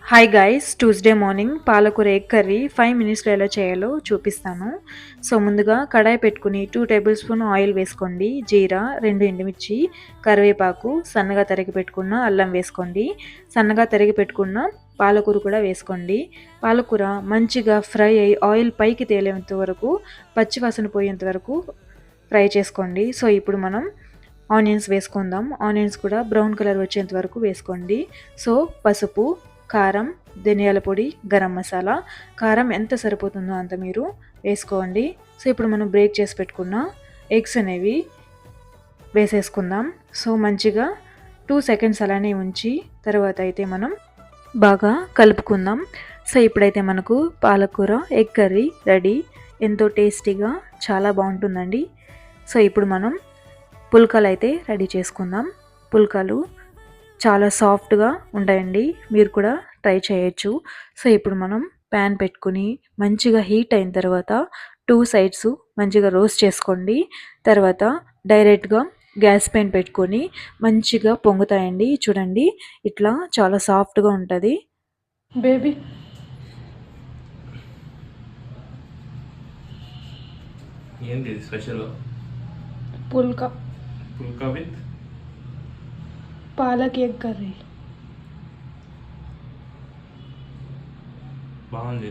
Hi guys, Tuesday morning పాలకూర egg curry 5 మినిట్స్లో ఎలా చేయాలో చూపిస్తాను. సో ముందుగా కడాయి పెట్టుకుని 2 టేబుల్ స్పూన్ ఆయిల్ వేసుకోండి. జీరా, 2 ఎండుమిర్చి, కరివేపాకు, సన్నగా తరిగి పెట్టుకున్న అల్లం వేసుకోండి. సన్నగా తరిగి పెట్టుకున్న పాలకూర కూడా వేసుకోండి. పాలకూర మంచిగా ఫ్రై అయ్యి ఆయిల్ పైకి తేలేంత వరకు, పచ్చివాసన పోయేంత వరకు ఫ్రై చేసుకోండి. సో ఇప్పుడు మనం ఆనియన్స్ వేసుకుందాం. ఆనియన్స్ కూడా బ్రౌన్ కలర్ వచ్చేంత వరకు వేసుకోండి. సో పసుపు, కారం, ధనియాల పొడి, గరం మసాలా, కారం ఎంత సరిపోతుందో అంత మీరు వేసుకోండి. సో ఇప్పుడు మనం బ్రేక్ చేసి పెట్టుకున్న ఎగ్స్ అనేవి వేసేసుకుందాం. సో మంచిగా 2 సెకండ్స్ అలానే ఉంచి తర్వాత అయితే మనం బాగా కలుపుకుందాం. సో ఇప్పుడైతే మనకు పాలకూర ఎగ్ కర్రీ రెడీ. ఎంతో టేస్టీగా చాలా బాగుంటుందండి. సో ఇప్పుడు మనం పుల్కాలు అయితే రెడీ చేసుకుందాం. పుల్కాలు చాలా సాఫ్ట్గా ఉంటాయండి, మీరు కూడా ట్రై చేయొచ్చు. సో ఇప్పుడు మనం ప్యాన్ పెట్టుకుని మంచిగా హీట్ అయిన తర్వాత 2 సైడ్స్ మంచిగా రోస్ట్ చేసుకోండి. తర్వాత డైరెక్ట్గా గ్యాస్ పైన పెట్టుకొని మంచిగా పొంగుతాయండి. చూడండి, ఇట్లా చాలా సాఫ్ట్గా ఉంటుంది. బేబీ ఏంటి special? Phulka phulka with palak egg curry. బాగుంది.